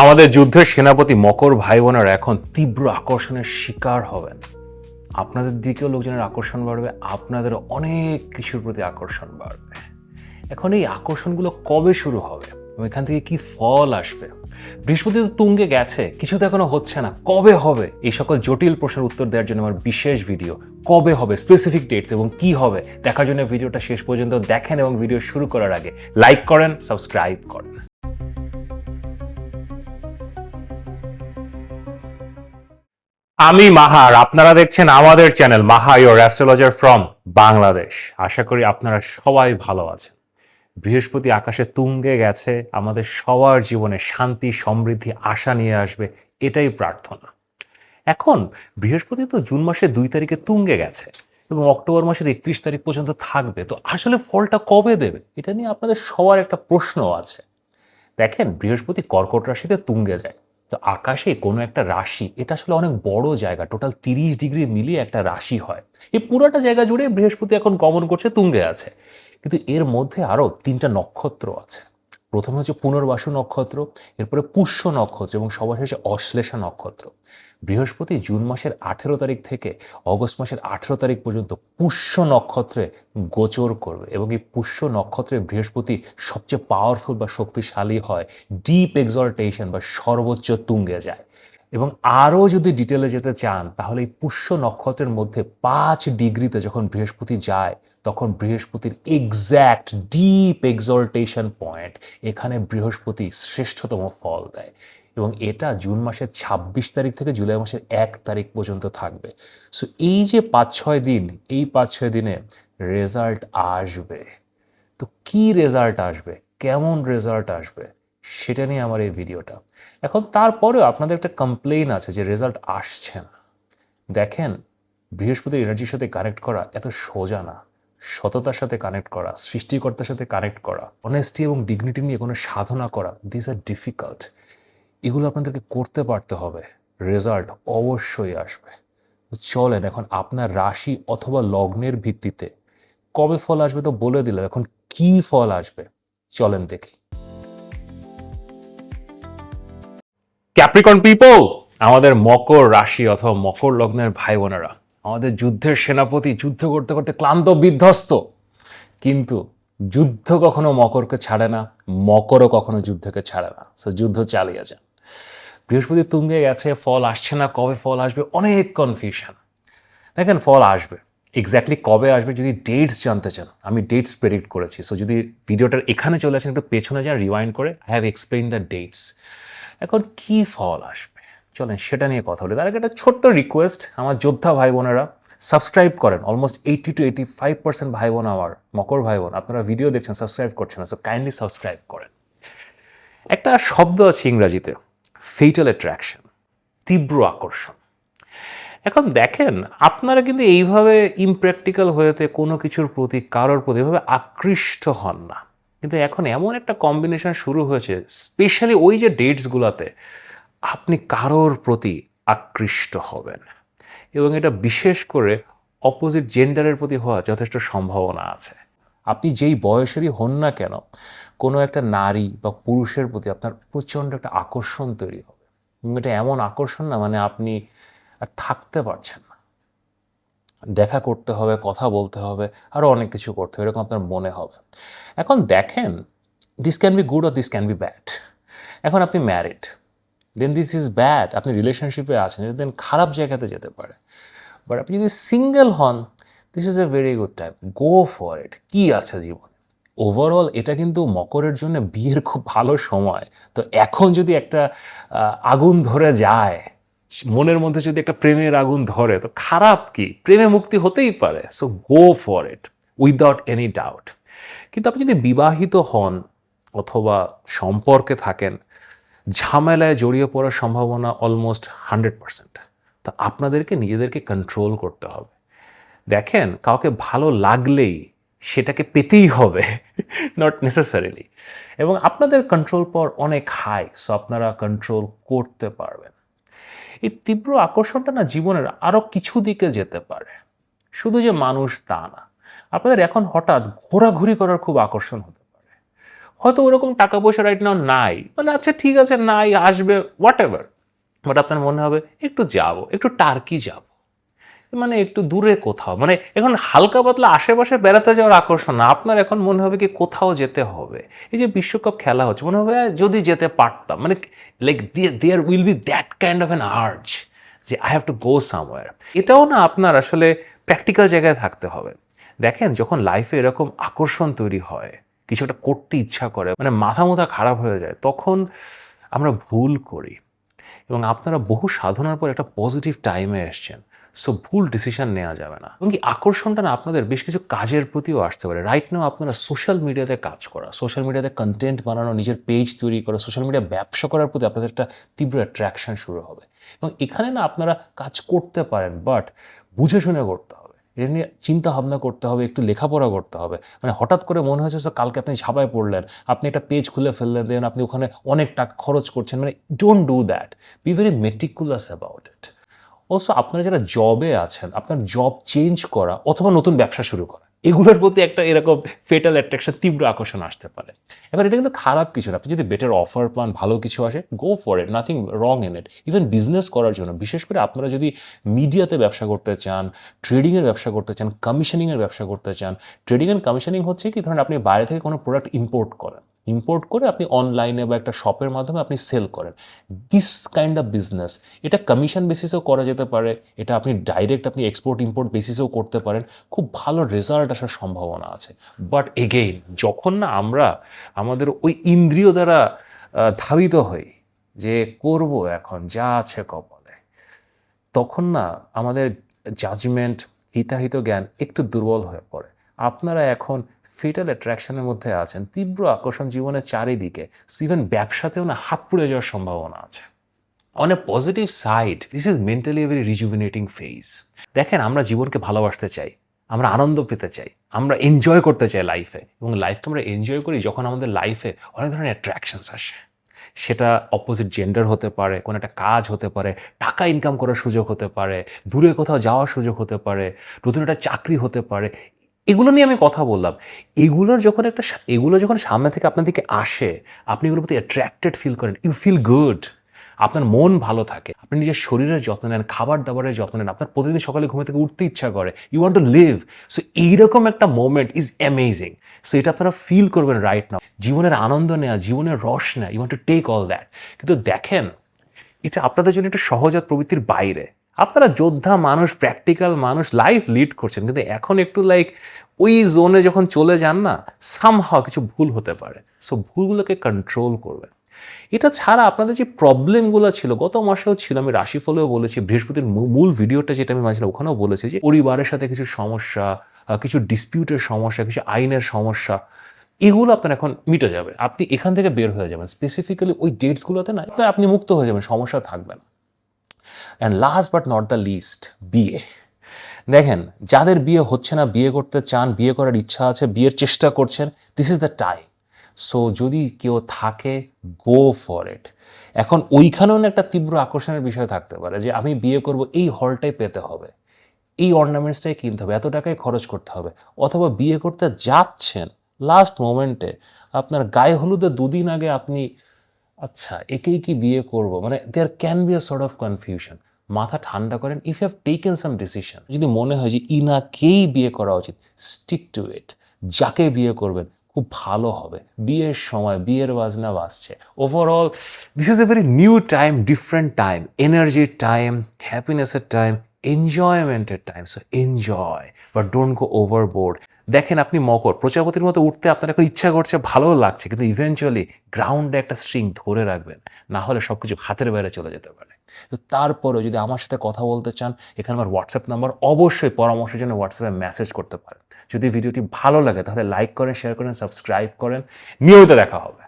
আমাদের যুদ্ধের সেনাপতি মকর ভাই বোনেরা এখন তীব্র আকর্ষণের শিকার হবেন। আপনাদের দিকেও লোকজনের আকর্ষণ বাড়বে, আপনাদের অনেক কিছুর প্রতি আকর্ষণ বাড়বে। এখন এই আকর্ষণগুলো কবে শুরু হবে এবং এখান থেকে কি ফল আসবে? বৃহস্পতি তো তুঙ্গে গেছে, কিছু তো এখনো হচ্ছে না, কবে হবে? এই সকল জটিল প্রশ্নের উত্তর দেওয়ার জন্য আমার বিশেষ ভিডিও, কবে হবে, স্পেসিফিক ডেটস এবং কি হবে, দেখার জন্য ভিডিওটা শেষ পর্যন্ত দেখেন এবং ভিডিও শুরু করার আগে লাইক করেন, সাবস্ক্রাইব করেন। আমি মাহার, আপনারা দেখছেন আমাদের channel Maha your astrologer from Bangladesh. আশা করি আপনারা সবাই ভালো আছেন। বৃহস্পতি আকাশে তুঙ্গে গেছে, আমাদের সবার জীবনে শান্তি, সমৃদ্ধি, আশা নিয়ে আসবে, এটাই প্রার্থনা। এখন বৃহস্পতি তো জুন মাসের 2 তারিখে তুঙ্গে গেছে এবং অক্টোবর মাসের 31 তারিখ পর্যন্ত থাকবে। তো আসলে ফলটা কবে দেবে, এটা নিয়ে আপনাদের সবার একটা প্রশ্ন আছে। দেখেন, বৃহস্পতি কর্কট রাশিতে তুঙ্গে যায়, তো আকাশে কোনো একটা রাশি, এটা আসলে অনেক বড় জায়গা, টোটাল 30 ডিগ্রি মিলিয়ে একটা রাশি হয়। এই পুরোটা জায়গা জুড়ে বৃহস্পতি এখন গমন করছে, তুঙ্গে আছে। কিন্তু এর মধ্যে আরো 3টা নক্ষত্র আছে। প্রথমে হচ্ছে পুনর্বাসু নক্ষত্র, এরপরে পুষ্য নক্ষত্র এবং সবার শেষে অশ্লেষা নক্ষত্র। বৃহস্পতি জুন মাসের 18 তারিখ থেকে অগস্ট মাসের 18 তারিখ পর্যন্ত পুষ্য নক্ষত্রে গোচর করবে এবং এই পুষ্য নক্ষত্রে বৃহস্পতি সবচেয়ে পাওয়ারফুল বা শক্তিশালী হয়, ডিপ এক্সল্টেশন বা সর্বোচ্চ তুঙ্গে যায়। এবং আরও যদি ডিটেলে যেতে চান, তাহলে এই পুষ্য নক্ষত্রের মধ্যে 5 ডিগ্রিতে যখন বৃহস্পতি যায়, তখন বৃহস্পতির এক্স্যাক্ট ডিপ এক্সল্টেশন পয়েন্ট, এখানে বৃহস্পতি শ্রেষ্ঠতম ফল দেয়। এবং এটা জুন মাসের 26 তারিখ থেকে জুলাই মাসের 1 তারিখ পর্যন্ত থাকবে। সো এই যে 5-6 দিন, এই 5-6 দিনে রেজাল্ট আসবে। তো কি রেজাল্ট আসবে, কেমন রেজাল্ট আসবে, সেটা নিয়ে আমার এই ভিডিওটা। এখন তারপরেও আপনাদের একটা কমপ্লেইন আছে যে রেজাল্ট আসছে না। দেখেন, বৃহস্পতির এনার্জির সাথে কানেক্ট করা এত সোজা না। সততার সাথে কানেক্ট করা, সৃষ্টিকর্তার সাথে কানেক্ট করা, অনেস্টি এবং ডিগনিটি নিয়ে কোনো সাধনা করা, দিস আর ডিফিকাল্ট। এগুলো আপনাদেরকে করতে পারতে হবে, রেজাল্ট অবশ্যই আসবে। চলেন এখন আপনার রাশি অথবা লগ্নের ভিত্তিতে কবে ফল আসবে তো বলে দিলাম, এখন কি ফল আসবে চলেন দেখি। ক্যাপ্রিকর্ন পিপল, আমাদের মকর রাশি অথবা মকর লগ্নের ভাই বোনেরা, আমাদের যুদ্ধের সেনাপতি যুদ্ধ করতে করতে ক্লান্ত বিধ্বস্ত, কিন্তু যুদ্ধ কখনো মকরকে ছাড়ে না, মকরও কখনো যুদ্ধকে ছাড়ে না। সো যুদ্ধ চালিয়ে যান। বৃহস্পতি তুঙ্গে গেছে, ফল আসছে না, কবে ফল আসবে, অনেক কনফিউশন। দেখেন, ফল আসবে, এক্স্যাক্টলি কবে আসবে যদি ডেটস জানতে চান, আমি ডেটস প্রেডিক্ট করেছি। সো যদি ভিডিওটার এখানে চলে আসেন, একটু পেছনে যান, রিওয়াইন্ড করে, I have explain the dates. এখন কি ফল আসবে চলেন সেটা নিয়ে কথা বলি। তার আগে একটা ছোট্ট রিকোয়েস্ট, আমার যোদ্ধা ভাই বোনেরা সাবস্ক্রাইব করেন। অলমোস্ট 80-85% ভাই বোন, আমার মকর ভাই বোন, আপনারা ভিডিও দেখছেন, সাবস্ক্রাইব করছেন না। সো কাইন্ডলি সাবস্ক্রাইব করেন। একটা শব্দ আছে ইংরাজিতে, ফেটাল অ্যাট্রাকশন, তীব্র আকর্ষণ। এখন দেখেন, আপনারা কিন্তু এইভাবে ইমপ্র্যাকটিক্যাল হয়েতে কোনো কিছুর প্রতি, কারোর প্রতি এভাবে আকৃষ্ট হন না। কিন্তু এখন এমন একটা কম্বিনেশন শুরু হয়েছে, স্পেশালি ওই যে ডেটসগুলোতে আপনি কারোর প্রতি আকৃষ্ট হবেন, এবং এটা বিশেষ করে অপোজিট জেন্ডারের প্রতি হওয়ার যথেষ্ট সম্ভাবনা আছে। আপনি যেই বয়সেরই হন না কেন, কোনো একটা নারী বা পুরুষের প্রতি আপনার প্রচণ্ড একটা আকর্ষণ তৈরি হবে, এবং এটা এমন আকর্ষণ না মানে আপনি আর থাকতে পারছেন না, দেখা করতে হবে, কথা বলতে হবে, আরও অনেক কিছু করতে হবে, এরকম আপনার মনে হবে। এখন দেখেন, this can be good or this can be bad. এখন আপনি married, then this is bad. আপনি রিলেশনশিপে আছেন, দেন খারাপ জায়গাতে যেতে পারে। বাট আপনি যদি সিঙ্গেল হন, this is a very good time, go for it. কী আছে জীবনে, ওভারঅল এটা কিন্তু মকরের জন্য বিয়ের খুব ভালো সময়। তো এখন যদি একটা আগুন ধরে যায়, মনের মধ্যে যদি একটা প্রেমের আগুন ধরে, তো খারাপ কি, প্রেমে মুক্তি হতেই পারে। So go for it without any doubt. কিন্তু আপনি যদি বিবাহিত হন অথবা সম্পর্কে থাকেন, ঝামেলায় জড়িয়ে পড়ার সম্ভাবনা অলমোস্ট 100%। তো আপনাদেরকে নিজেদেরকে কন্ট্রোল করতে হবে। দেখেন, কাউকে ভালো লাগলেই সেটাকে পেতেই হবে, নট নেসেসারিলি। এবং আপনাদের কন্ট্রোল পাওয়ার অনেক হাই, সো আপনারা কন্ট্রোল করতে পারবেন। এই তীব্র আকর্ষণটা না জীবনের আরও কিছু দিকে যেতে পারে, শুধু যে মানুষ তা না। আপনাদের এখন হঠাৎ ঘোরাঘুরি করার খুব আকর্ষণ হতে পারে, হয়তো ওরকম টাকা পয়সা রাইট নাও নাই, মানে আচ্ছা ঠিক আছে নাই, আসবে হোয়াট এভার, বাট আপনার মনে হবে একটু যাবো, একটু টার্কি যাব, মানে একটু দূরে কোথাও, মানে এখন হালকা পাতলা আশেপাশে বেড়াতে যাওয়ার আকর্ষণ না, আপনার এখন মনে হবে কি কোথাও যেতে হবে। এই যে বিশ্বকাপ খেলা হচ্ছে, মনে হবে যদি যেতে পারতাম, মানে like there will be that kind of an urge যে I have to go somewhere. এটাও না আপনার আসলে প্র্যাকটিক্যাল জায়গায় থাকতে হবে। দেখেন যখন লাইফে এরকম আকর্ষণ তৈরি হয়, কিছু একটা করতে ইচ্ছা করে, মানে মাথা মুথা খারাপ হয়ে যায়, তখন আমরা ভুল করি। এবং আপনারা বহু সাধনার পর একটা পজিটিভ টাইমে এসছেন, সো ভুল ডিসিশন নেওয়া যাবে না। এবং কি আকর্ষণটা না আপনাদের বেশ কিছু কাজের প্রতিও আসতে পারে। রাইট নাও আপনারা সোশ্যাল মিডিয়াতে কাজ করা, সোশ্যাল মিডিয়াতে কন্টেন্ট বানানো, নিজের পেজ তৈরি করা, সোশ্যাল মিডিয়া ব্যবসা করার প্রতি আপনাদের একটা তীব্র অ্যাট্রাকশন শুরু হবে। এবং এখানে না আপনারা কাজ করতে পারেন, বাট বুঝে শুনে করতে হবে। এটা নিয়ে চিন্তা ভাবনা করতে হবে, একটু লেখাপড়া করতে হবে। মানে হঠাৎ করে মনে হয়েছে যে কালকে আপনি ঝাঁপায় পড়লেন, আপনি একটা পেজ খুলে ফেললেন, দেন আপনি ওখানে অনেক টাকা খরচ করছেন, মানে don't do that, be very meticulous about it. Also আপনারা যারা জবে আছেন, আপনার জব চেঞ্জ করা অথবা নতুন ব্যবসা শুরু করা, এগুলোর প্রতি একটা এরকম ফেটাল অ্যাট্রাকশন, তীব্র আকর্ষণ আসতে পারে। এবার এটা কিন্তু খারাপ কিছু না, আপনি যদি বেটার অফার পান, ভালো কিছু আসে, গো for it, nothing wrong in it. Even business করার জন্য, বিশেষ করে আপনারা যদি মিডিয়াতে ব্যবসা করতে চান, ট্রেডিংয়ের ব্যবসা করতে চান, কমিশনিংয়ের ব্যবসা করতে চান। ট্রেডিং অ্যান্ড কমিশনিং হচ্ছে কি, ধরেন আপনি বাইরে থেকে কোনো প্রোডাক্ট ইম্পোর্ট করেন, ইম্পোর্ট করে আপনি অনলাইনে বা একটা শপের মাধ্যমে আপনি সেল করেন, দিস কাইন্ড অফ বিজনেস। এটা কমিশন বেসিসেও করা যেতে পারে, এটা আপনি ডাইরেক্ট আপনি এক্সপোর্ট ইম্পোর্ট বেসিসেও করতে পারেন, খুব ভালো রেজাল্ট আসার সম্ভাবনা আছে। বাট এগেইন, যখন না আমরা আমাদের ওই ইন্দ্রিয় দ্বারা ধাবিত হই যে করব এখন যা আছে কপালে, তখন না আমাদের জাজমেন্ট, হিতাহিত জ্ঞান একটু দুর্বল হয়ে পড়ে। আপনারা এখন ফেটাল অ্যাট্রাকশনের মধ্যে আছেন, তীব্র আকর্ষণ জীবনের চারিদিকে, ইভেন ব্যবসাতেও না হাত পুড়ে যাওয়ার সম্ভাবনা আছে। On a positive side, this is mentally a very rejuvenating phase. দেখেন আমরা জীবনকে ভালোবাসতে চাই, আমরা আনন্দ পেতে চাই, আমরা এনজয় করতে চাই লাইফে, এবং লাইফকে আমরা এনজয় করি যখন আমাদের লাইফে অনেক ধরনের অ্যাট্রাকশনস আসে। সেটা অপোজিট জেন্ডার হতে পারে, কোনো একটা কাজ হতে পারে, টাকা ইনকাম করার সুযোগ হতে পারে, দূরে কোথাও যাওয়ার সুযোগ হতে পারে, নতুন একটা চাকরি হতে পারে। এগুলো নিয়ে আমি কথা বললাম। এগুলো যখন সামনে থেকে আপনার দিকে আসে, আপনি এগুলোর প্রতি অ্যাট্রাক্টেড ফিল করেন, ইউ ফিল গুড, আপনার মন ভালো থাকে, আপনি নিজের শরীরের যত্ন নেন, খাবার দাবারের যত্ন নেন, আপনার প্রতিদিন সকালে ঘুমে থেকে উঠতে ইচ্ছা করে, you want to live. So এইরকম একটা মোমেন্ট ইজ অ্যামেজিং। সো এটা আপনারা ফিল করবেন রাইট নাও। জীবনের আনন্দ নেওয়া, জীবনের রস নেওয়া, you want to take all that. কিন্তু দেখেন, এটা আপনাদের জন্য একটা সহজাত প্রবৃত্তির বাইরে। আপনারা যোদ্ধা মানুষ, প্র্যাকটিক্যাল মানুষ, লাইফ লিড করছেন, কিন্তু এখন একটু লাইক ওই জোনে যখন চলে যান না, সামহাও কিছু ভুল হতে পারে। সো ভুলগুলোকে কন্ট্রোল করবেন। এটা ছাড়া আপনাদের যে প্রবলেমগুলো ছিল, গত মাসেও ছিল, আমি রাশিফলেও বলেছি, বৃহস্পতির মূল ভিডিওটা যেটা আমি মাঝে ওখানেও বলেছি যে পরিবারের সাথে কিছু সমস্যা, কিছু ডিসপিউটের সমস্যা, কিছু আইনের সমস্যা, এগুলো আপনার এখন মিটে যাবে। আপনি এখান থেকে বের হয়ে যাবেন, স্পেসিফিক্যালি ওই ডেটসগুলোতে না, আপনি মুক্ত হয়ে যাবেন, সমস্যা থাকবে না। And last but not the least, বিয়ে। দেখেন, যাদের বিয়ে হচ্ছে না, বিয়ে করতে চান, বিয়ে করার ইচ্ছা আছে, বিয়ের চেষ্টা করছেন, this is the time. So যদি কেউ থাকে, গো ফর ইট। এখন ওইখানেও একটা তীব্র আকর্ষণের বিষয় থাকতে পারে যে আমি বিয়ে করব, এই হলটাই পেতে হবে, এই অর্নামেন্টসটাই কিনতে হবে, এত টাকায় খরচ করতে হবে। অথবা বিয়ে করতে যাচ্ছেন, লাস্ট মোমেন্টে আপনার গায়ে হলুদের দুদিন আগে আপনি আচ্ছা একেই কি বিয়ে করব, মানে there can be a sort of confusion. মাথা ঠান্ডা করেন, if you have taken some decision, যদি মনে হয় যে ইনাকেই বিয়ে করা উচিত, স্টিক টু ইট। যাকে বিয়ে করবেন খুব ভালো হবে, বিয়ের সময় বিয়ের বাজনা বাজছে। Overall this is a very new time, different time, এনার্জির টাইম, হ্যাপিনেসের টাইম, এনজয়মেন্টের time. So enjoy, but don't go overboard. দেখেন আপনি মকর, প্রজাপতির মতো উঠতে আপনার এখন ইচ্ছা করছে, ভালো লাগছে, কিন্তু ইভেনচুয়ালি গ্রাউন্ডে একটা স্ট্রিং ধরে রাখবেন, না হলে সব কিছু হাতের বাইরে চলে যেতে পারে। তো তারপরেও যদি আমার সাথে কথা বলতে চান, এখানে আমার হোয়াটসঅ্যাপ নাম্বার, অবশ্যই পরামর্শের জন্য হোয়াটসঅ্যাপে মেসেজ করতে পারেন। যদি ভিডিওটি ভালো লাগে তাহলে লাইক করেন, শেয়ার করেন, সাবস্ক্রাইব করেন। নিয়মিত দেখা হবে।